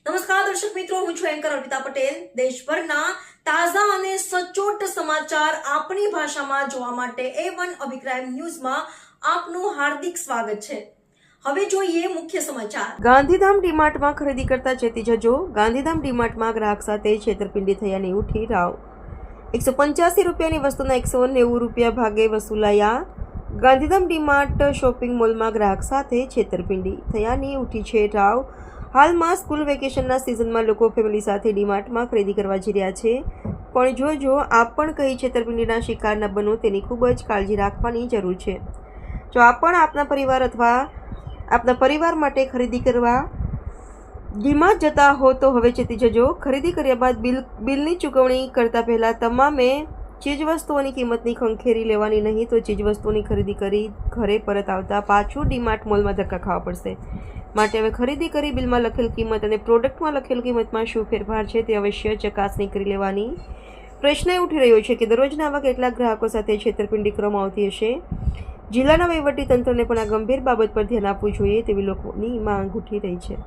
નમસ્કાર દર્શક મિત્રો, હું છું એન્કર અર્પિતા પટેલ. દેશભરના તાજા અને સચોટ સમાચાર આપણી ભાષામાં જોવા માટે A1 અભિપ્રાય ન્યૂઝમાં આપનું હાર્દિક સ્વાગત છે. હવે જોઈએ મુખ્ય સમાચાર. ગાંધીધામ ડીમાર્ટમાં ખરીદી કરતા ચેતી જજો. ગાંધીધામ ડીમાર્ટમાં ગ્રાહક સાથે છેતરપિંડી થયાની ઉઠી રાવ. 185 રૂપિયાની વસ્તુના 190 રૂપિયા ભાગે વસૂલાયા. ગાંધીધામ ડીમાર્ટ શોપિંગ મોલમાં ગ્રાહક સાથે છેતરપિંડી થયાની ઉઠી છે રાવ. હાલમાં સ્કૂલ વેકેશનના સિઝનમાં લોકો ફેમિલી સાથે ડીમાર્ટમાં ખરીદી કરવા જઈ રહ્યા છે, પણ જોજો આપ પણ કઈ છેતરપિંડીના શિકાર ન બનો તેની ખૂબ જ કાળજી રાખવાની જરૂર છે. જો આપ પણ આપના પરિવાર અથવા આપના પરિવાર માટે ખરીદી કરવા ડીમાર્ટ જતા હો તો હવે ચેતી જજો. ખરીદી કર્યા બાદ બિલની ચૂકવણી કરતા પહેલા તમામે ચીજવસ્તુઓની કિંમતની ખંખેરી લેવાની નહીં, તો ચીજવસ્તુઓની ખરીદી કરી ઘરે પરત આવતા પાછું ડીમાર્ટ મોલમાં ધક્કા ખાવા પડશે. માટે હવે ખરીદી કરી બિલમાં લખેલ કિંમત અને પ્રોડક્ટમાં લખેલ કિંમતમાં શું ફેરફાર છે તે અવશ્ય ચકાસણી કરી લેવાની. પ્રશ્ન એ ઉઠી રહ્યો છે કે દરરોજના આવા કેટલાક ગ્રાહકો સાથે છેતરપિંડી કરવામાં આવતી હશે. જિલ્લાના વહીવટી તંત્રને પણ આ ગંભીર બાબત પર ધ્યાન આપવું જોઈએ તેવી લોકોની માંગ ઉઠી રહી છે.